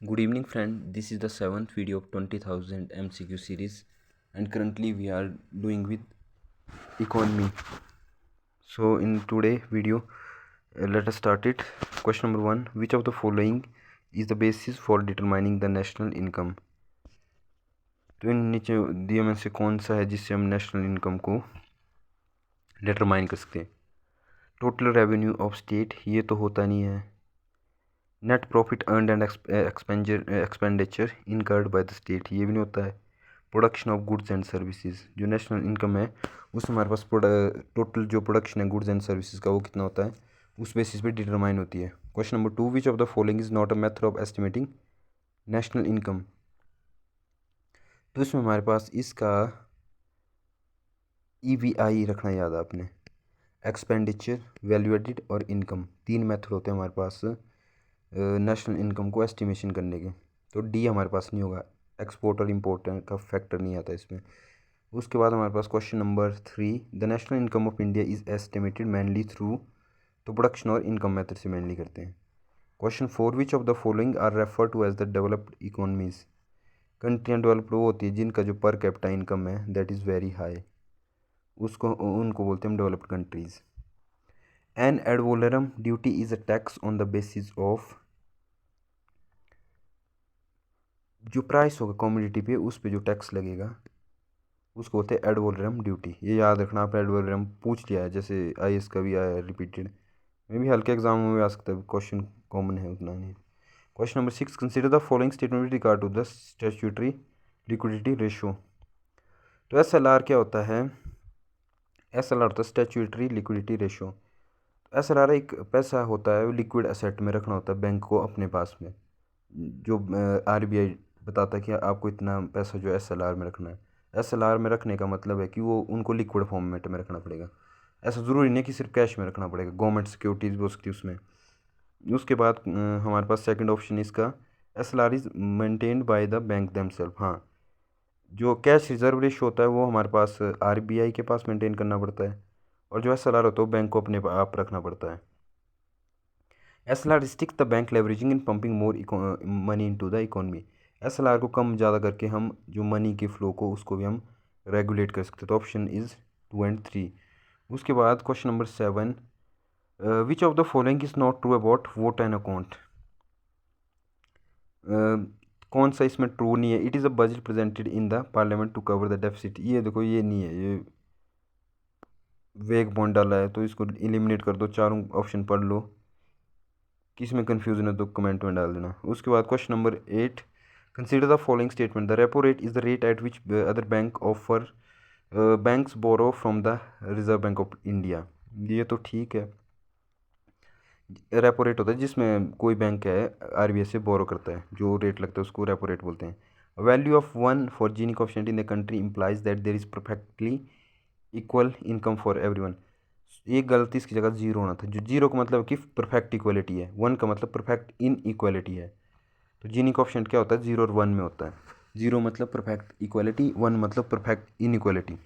Good evening, friend. This is the seventh video of 20,000 MCQ series, and currently we are doing with economy. So, in today video, let us start it. Question number one: which of the following is the basis for determining the national income? तो इन नीचे दिए में से कौन सा है जिससे हम नेशनल इनकम को डिटरमाइन कर सकते हैं? टोटल रेवेन्यू ऑफ स्टेट, ये तो होता नहीं है. Net profit earned and expenditure incurred by the state, ये भी नहीं होता है. Production of goods and services, जो नेशनल इनकम है उसमें हमारे पास टोटल जो प्रोडक्शन है गुड्स एंड सर्विसेज का वो कितना होता है, उस बेसिस पे डिटरमाइन होती है. Question number two: which of the following is not a method of estimating national income? तो इसमें हमारे पास इसका EVI रखना याद है आपने. एक्सपेंडिचर, वैल्यू एडिड और इनकम, तीन मेथड होते हैं हमारे पास नेशनल इनकम को एस्टिमेशन करने के. तो डी हमारे पास नहीं होगा, एक्सपोर्ट और इम्पोर्ट का फैक्टर नहीं आता इसमें. उसके बाद हमारे पास question number three: the national income of India is estimated mainly through, तो प्रोडक्शन और इनकम मेथड से मैनली करते हैं. Question four: which of the following are refer to as the developed economies? कंट्रियाँ डेवलप्ड वो होती है जिनका जो पर कैपिटा इनकम है दैट इज़ वेरी हाई, उसको उनको बोलते हैं हम developed countries. An ad valorem duty is a tax on the basis of, जो प्राइस होगा कमोडिटी पे उस पे जो टैक्स लगेगा उसको बोलते हैं एड वोलरम ड्यूटी. ये याद रखना, आप एड वोलरम पूछ लिया है, जैसे IAS का भी आया है रिपीटेड, मे भी हल्के एग्जाम में भी आ सकता है, क्वेश्चन कॉमन है उतना नहीं. Question number six: consider the following statement with regard to the statutory liquidity ratio. तो SLR क्या होता है? SLR होता है स्टैट्यूटरी लिक्विडिटी रेशो. SLR एक पैसा होता है लिक्विड एसेट में रखना होता है बैंक को अपने पास में, जो RBI बताता है कि आपको इतना पैसा जो SLR में रखना है. SLR में रखने का मतलब है कि वो उनको लिक्विड फॉर्मेट में रखना पड़ेगा. ऐसा ज़रूरी नहीं है कि सिर्फ कैश में रखना पड़ेगा, गवर्नमेंट सिक्योरिटीज़ भी हो सकती है उसमें. उसके बाद हमारे पास सेकंड ऑप्शन इसका, SLR is maintained by the bank themselves. हाँ, जो कैश रिजर्व रेशो होता है वो हमारे पास RBI के पास मेंटेन करना पड़ता है, और जो SLR होता है वो बैंक को अपने आप रखना पड़ता है. SLR restricts the bank leveraging in pumping more money into the economy. SLR को कम ज़्यादा करके हम जो मनी के फ्लो को उसको भी हम रेगुलेट कर सकते हैं. तो ऑप्शन इज़ 2 एंड 3. उसके बाद question number seven: which of the following is not true about vote and account? कौन सा इसमें ट्रू नहीं है? It is a budget presented in the parliament to cover the deficit. ये देखो, ये नहीं है, ये वेग बॉन्ड डाला है, तो इसको एलिमिनेट कर दो, चारों ऑप्शन पढ़ लो. किस में कन्फ्यूजन है तो कमेंट में डाल देना. उसके बाद question number 8: consider the following statement. The repo rate is the rate at which other banks borrow from the Reserve Bank of India. ये तो ठीक है, रेपो रेट होता है जिसमें कोई बैंक है RBI से बोरो करता है, जो रेट लगता है उसको रेपो रेट बोलते हैं. Value of 1 for Gini coefficient in the country implies that there is perfectly equal income for everyone. एक गलती इसकी जगह जीरो होना था. जो जीरो का मतलब कि परफेक्ट इक्वलिटी है, वन का मतलब परफेक्ट इन इक्वलिटी है. तो जीनी कोएफिशिएंट क्या होता है? 0 और 1 में होता है. जीरो मतलब परफेक्ट इक्वलिटी, 1 मतलब परफेक्ट इन इक्वलिटी.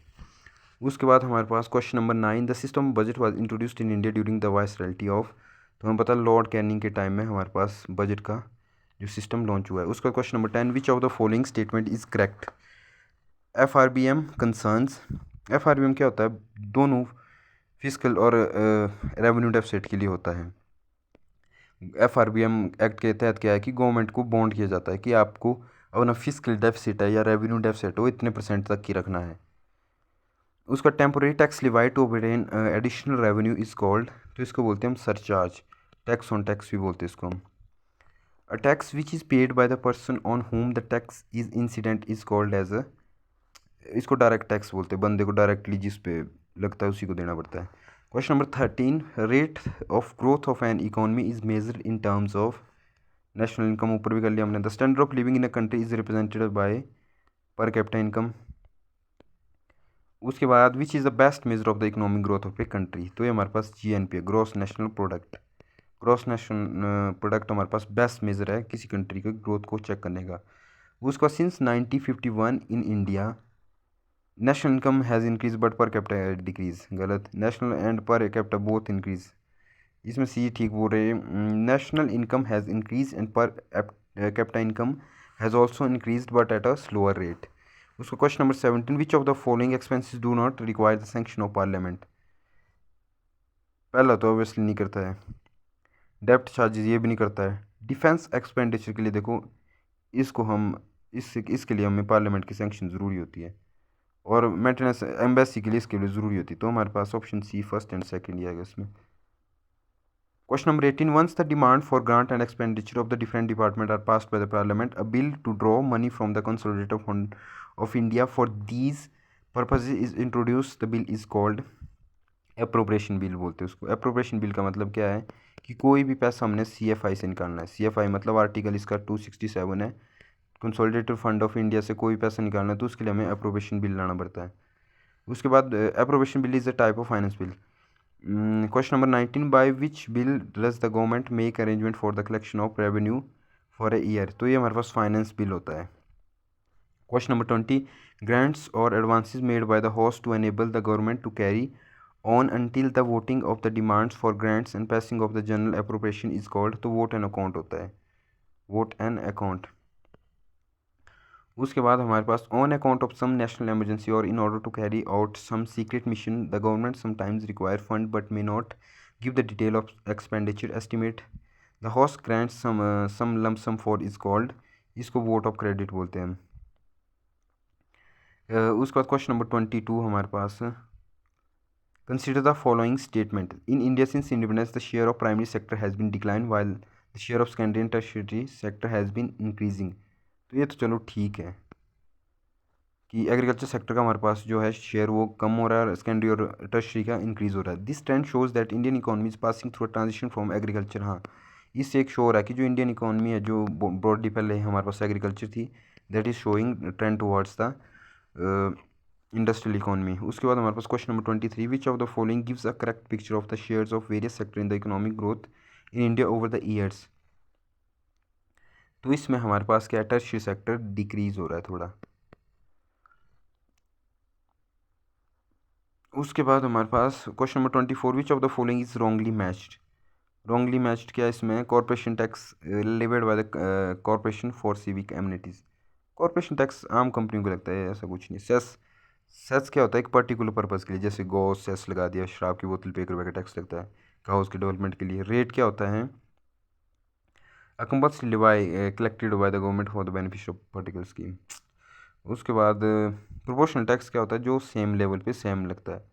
उसके बाद हमारे पास question number 9: the system budget was introduced in India during the viceroyalty of. तो हमें पता है लॉर्ड कैनिंग के टाइम में हमारे पास बजट का जो सिस्टम लॉन्च हुआ है. उसका question number 10: which of the following statement is correct? FRBM concerns. FRBM क्या होता है? दोनों फिजिकल और रेवेन्यू डेफिसिट के लिए होता है. FRBM एक्ट के तहत क्या है कि गवर्नमेंट को बॉन्ड किया जाता है कि आपको अपना फिजिकल डेफिसिट है या रेवेन्यू डेफिसिट हो इतने % तक की रखना है. उसका temporary tax levied to obtain additional revenue is called, तो इसको बोलते हैं हम सरचार्ज. टैक्स ऑन टैक्स भी बोलते हैं इसको हम. A tax which is paid by the person on home the tax is incident is called as a, इसको डायरेक्ट टैक्स बोलते हैं, बंदे को डायरेक्टली जिस पे लगता है उसी को देना पड़ता है. Question number 13: rate of growth of an economy is measured in terms of national income. ऊपर भी कर लिया हमने. The standard of living in a country is represented by पर कैपिटा इनकम. उसके बाद which is the best measure of the economic growth of a country? तो ये हमारे पास GNP, gross national product. Gross national product हमारे पास best measure है किसी country के ग्रोथ को चेक करने का. उसका since 1951 in India national income has increase but per capita decrease. गलत. National and per capita both increase. इसमें सी ठीक बोल रहे हैं. National income has increase and per capita income has also increased but at a slower rate. उसका question number 17, which of the following expenses do not require the sanction of parliament? पहला तो obviously नहीं करता है, डेप्ट charges ये भी नहीं करता है, डिफेंस एक्सपेंडिचर के लिए देखो इसको हम इसके लिए हमें पार्लियामेंट की सैंक्शन ज़रूरी होती है, और मेंटेनेंस एम्बेसी के लिए इसके लिए ज़रूरी होती है, तो हमारे पास option C first and second ही आएगा इसमें। Question number 18, once the demand for grant and expenditure of the different department are passed by the parliament, a bill to draw money from the consolidated fund of India for these purposes is introduce, the bill is called appropriation bill बोलते हैं उसको। Appropriation bill का मतलब क्या है कि कोई भी पैसा हमने CFI से निकालना है, CFI मतलब आर्टिकल इसका 267 है, कंसोलिडेटेड फंड ऑफ इंडिया से कोई पैसा निकालना है तो उसके लिए हमें अप्रोप्रिएशन बिल लाना पड़ता है। उसके बाद appropriation bill is a type of finance bill. Question number 19, by which bill does the government make arrangement for the collection of revenue for a year, तो ये हमारे पास फाइनेंस बिल होता है। क्वेश्चन नंबर 20, ग्रांट्स और advances made by the host to enable the government to carry on until the voting of the demands for grants and passing of the general appropriation is called, तो vote and account होता है, vote and account। उसके बाद हमारे पास on account of some national emergency or in order to carry out some secret mission the government sometimes require fund but may not give the detail of expenditure estimate, the host grants some lump sum for is called, इसको vote of credit बोलते हैं। उसके बाद question number 22 हमारे पास, consider the following statement. In India since independence, the share of primary sector has been declined while the share of secondary and tertiary sector has been increasing. तो ये तो चलो ठीक है कि एग्रीकल्चर सेक्टर का हमारे पास जो है शेयर वो कम हो रहा है, सेकेंडरी और टर्शरी का इंक्रीज़ हो रहा है। This trend shows that Indian economy is passing through a transition from agriculture. हाँ, इससे एक शो हो रहा है कि जो इंडियन इकोनॉमी है जो ब्रॉडली पहले हमारे पास एग्रीकल्चर थी, that is showing trend towards the industrial economy. उसके बाद हमारे पास question number 23, which of the following gives a correct picture of the shares of various sector in the economic growth in India over the years, तो इसमें हमारे पास क्या है, tertiary sector decrease हो रहा है थोड़ा। उसके बाद हमारे पास question number 24, which of the following is wrongly matched. Wrongly matched क्या है इसमें, corporation tax levied by the corporation for civic amenities. Corporation tax आम कंपनियों को लगता है, ऐसा कुछ नहीं। सेस, सेस क्या होता है, एक पर्टिकुलर पर्पज़ के लिए, जैसे गो सेस लगा दिया, शराब की बोतल पे 1 रुपये का टैक्स लगता है, हाउस के डेवलपमेंट के लिए। रेट क्या होता है, अ compulsory लेवाई collected by the government for the benefit of particular scheme. उसके बाद प्रोपोर्शनल टैक्स क्या होता है, जो सेम लेवल पे सेम लगता है।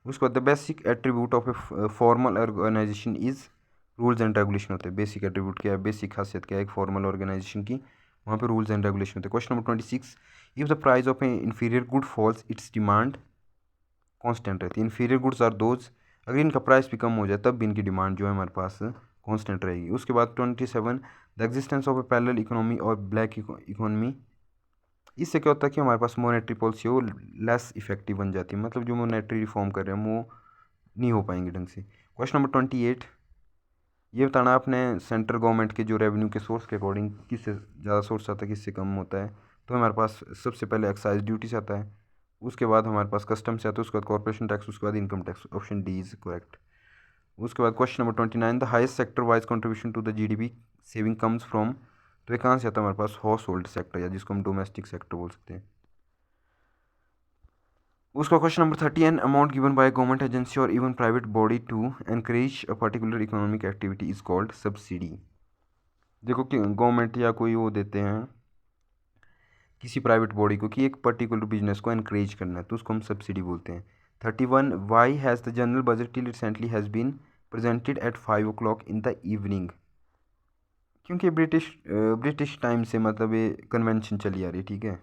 उसके बाद the basic attribute of a formal organisation is rules and regulation होते हैं। बेसिक एट्रीब्यूट क्या है, बेसिक खासियत क्या है एक फॉर्मल ऑर्गेनाइजेशन की, वहाँ पे रूल्स एंड रेगुलेशन होते हैं। Question number 26, if the price of a inferior good falls its demand constant रहती है। इन्फीरियर गुड्स आर दोज, अगर इनका प्राइस भी कम हो जाए तब भी इनकी डिमांड जो है हमारे पास कांस्टेंट रहेगी। उसके बाद 27, the existence of A parallel economy और ब्लैक इकोनॉमी, इससे क्या होता है कि हमारे पास मॉनेटरी पॉलिसी वो लेस इफेक्टिव बन जाती है, मतलब जो मॉनेटरी रिफॉर्म कर रहे हैं वो नहीं हो पाएंगे ढंग से। क्वेश्चन नंबर 28, ये बताना आपने सेंट्रल गवर्नमेंट के जो रेवेन्यू के सोर्स के अकॉर्डिंग किससे ज़्यादा सोर्स आता है किससे कम होता है, तो हमारे पास सबसे पहले एक्साइज ड्यूटी से आता है, उसके बाद हमारे पास कस्टम से आता है, उसके बाद कॉर्पोरेशन टैक्स, उसके बाद income tax. Option D is correct. उसके बाद question number 29, the highest sector wise contribution to the GDP saving comes from, तो ये कहाँ से आता है हमारे पास, हाउस होल्ड सेक्टर, या जिसको हम डोमेस्टिक सेक्टर बोल सकते हैं। उसका question number 30, an amount given by government agency और even private body to encourage a particular economic activity is called subsidy. देखो कि गवर्नमेंट या कोई वो देते हैं किसी प्राइवेट बॉडी को कि एक पर्टिकुलर बिजनेस को एनकरेज करना है, तो उसको हम सब्सिडी बोलते हैं। 31, why has the general budget till recently has been presented at 5 o'clock in the evening, क्योंकि ब्रिटिश टाइम से मतलब ये कन्वेंशन चली आ रही, ठीक है,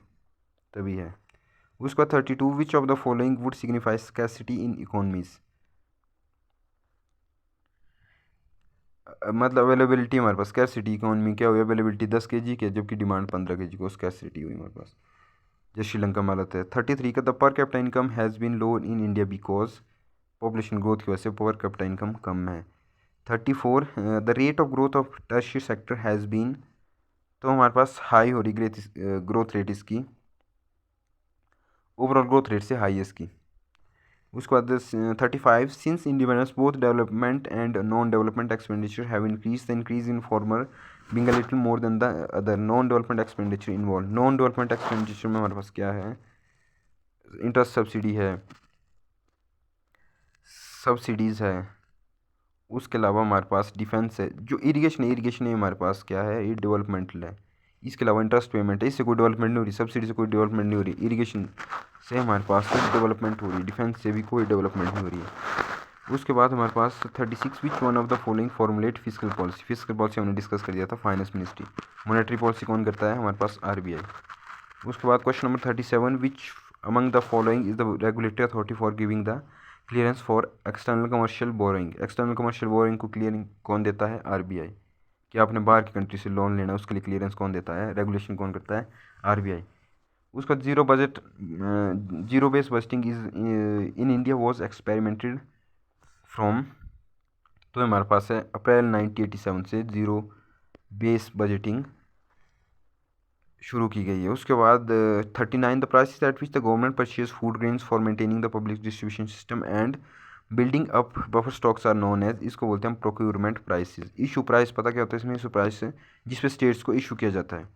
तभी है। उसके बाद 32, विच of the following would signify scarcity in economies, मतलब अवेलेबिलिटी हमारे पास, स्कैसिटी इकोनॉमी क्या हुई, अवेलेबिलिटी 10 kg के जबकि डिमांड 15 kg को स्कैसिटी हुई हमारे पास, जैसे श्रीलंका में हालत है। 33 का, the per capita income has been low in India because population growth की वजह से पर कैपिटा इनकम कम है। 34, the rate of growth of tertiary sector has been, तो हमारे पास हाई हो रही ग्रोथ रेट इसकी, ओवरऑल ग्रोथ रेट से हाई है इसकी। उसके बाद 35 since independence both development and non development expenditure have increase the increase in former being a little more then the other non development expenditure involve. Non development expenditure में हमारे पास क्या है, interest subsidy है, subsidies है, उसके अलावा हमारे पास defence है, जो इरिगेशन है, इरिगेशन में हमारे पास क्या है, ये डेवलपमेंटल है। इसके अलावा इंटरेस्ट पेमेंट है, इससे कोई डेवलपमेंट नहीं हो रही, सब्सिडी से कोई डेवलपमेंट नहीं हो रही, इरिगेशन से हमारे पास कोई डेवलपमेंट हो रही है, डिफेंस से भी कोई डेवलपमेंट नहीं हो रही है। उसके बाद हमारे पास 36 विच one of the following formulate physical policy. Physical policy हमने डिस्कस कर दिया था, फाइनेंस मिनिस्ट्री। मॉनेटरी पॉलिसी कौन करता है, हमारे पास RBI। उसके बाद question number 37 which among the following is the regulatory authority for giving the clearance for external commercial borrowing. External commercial borrowing को क्लियरिंग कौन देता है, RBI। कि आपने बाहर की कंट्री से लोन लेना है, उसके लिए क्लियरेंस कौन देता है, रेगुलेशन कौन करता है, RBI। उसका zero base budgeting is in India was experimented from, तो हमारे पास है अप्रैल 1987 से जीरो बेस बजटिंग शुरू की गई है। उसके बाद 39 the price at which the government purchase food grains for maintaining the public distribution system and building up buffer stocks are known as, इसको बोलते हैं प्रोक्यूरमेंट प्राइसेस। इशू प्राइस पता क्या होता है इसमें, इशू प्राइस है जिस पे स्टेट्स को इशू किया जाता है।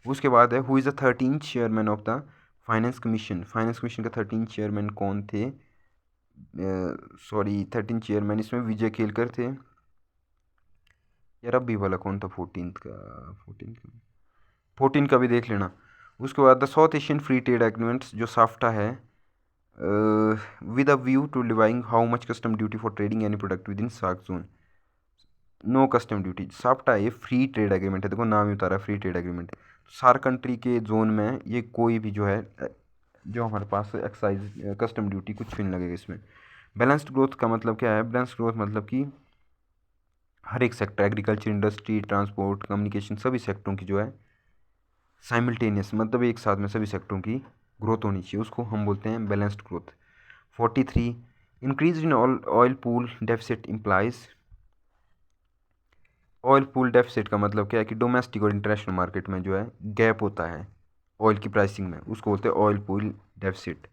उसके बाद है who is the 13 chairman of the finance commission. Finance commission का 13 चेयरमैन कौन थे, 13 चेयरमैन इसमें विजय केलकर थे। यार अभी वाला कौन था, 14 का भी देख लेना। उसके बाद the South Asian free trade agreements जो साफ्टा है, with a view to levying how much custom duty for trading any product within SAARC zone, no custom duty. SAFTA ये फ्री ट्रेड एग्रीमेंट है, देखो नाम ही उतारा free trade agreement. SAARC country के zone में ये कोई भी जो है, जो हमारे पास एक्साइज कस्टम ड्यूटी कुछ भी नहीं लगेगा इसमें। बैलेंस्ड ग्रोथ का मतलब क्या है, बैलेंस्ड ग्रोथ मतलब कि हर एक sector, agriculture, industry, transport, communication, सभी सेक्टरों की जो है साइमल्टेनियस, मतलब एक साथ में सभी सेक्टरों की ग्रोथ होनी चाहिए, उसको हम बोलते हैं balanced growth. 43 increase in oil pool deficit implies. Oil pool deficit का मतलब क्या है कि डोमेस्टिक और इंटरनेशनल मार्केट में जो है गैप होता है ऑयल की प्राइसिंग में, उसको बोलते हैं oil pool deficit.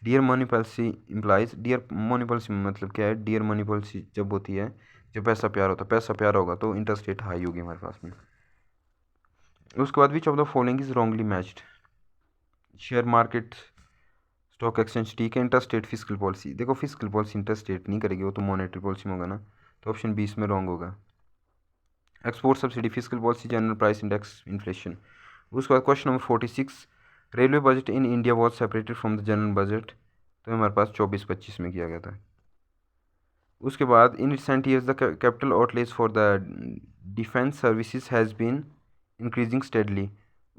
Dear money policy implies, dear money policy में मतलब क्या है, डियर मनी पॉलिसी जब होती है जब पैसा प्यारा होता है, पैसा प्यारा होगा तो इंटरेस्ट रेट हाई होगी हमारे पास में। उसके बाद विच of the following is wrongly matched, share market, stock exchange ठीक है, इंटरेस्ट रेट फिजिकल पॉलिसी। देखो फिजिकल पॉलिसी इंटरेस्ट रेट नहीं करेगी, वो तो मॉनेटरी पॉलिसी में होगा ना, तो ऑप्शन 20 में रॉन्ग होगा। Export subsidy physical policy, general price index, inflation. उसके बाद question number 46 railway budget in India was separated from the general budget, तो हमारे पास 24-25 में किया गया था। उसके बाद in recent years the capital outlays for the defence services has been increasing steadily.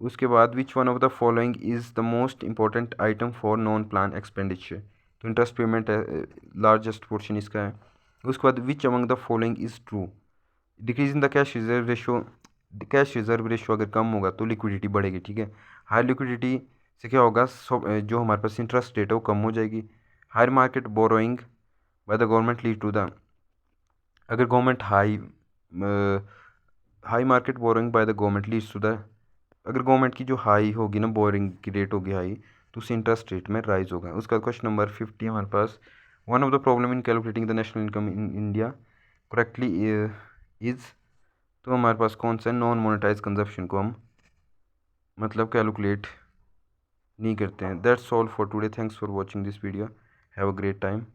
उसके बाद which one of the following is the most important item for non plan expenditure, तो इंटरेस्ट पेमेंट लार्जेस्ट पोर्शन इसका है। उसके बाद which among the following is true, decrease in the cash reserve ratio, cash reserve ratio अगर कम होगा तो liquidity बढ़ेगी, ठीक है। हाई लिक्विडिटी से क्या होगा, जो हमारे पास इंटरेस्ट रेट है वो कम हो जाएगी। Higher market borrowing by the government lead to the, अगर government high market borrowing by the government leads to the, अगर गवर्नमेंट की जो हाई होगी ना, बोरिंग की रेट होगी हाई, तो उससे इंटरेस्ट रेट में राइज होगा। उसका क्वेश्चन नंबर 50 हमारे पास one of the problem in calculating the national income in India correctly is, तो हमारे पास कौन सा नॉन मोनेटाइज कंजप्शन को हम मतलब कैलकुलेट नहीं करते हैं। That's all for today, thanks for watching this video, have a great time.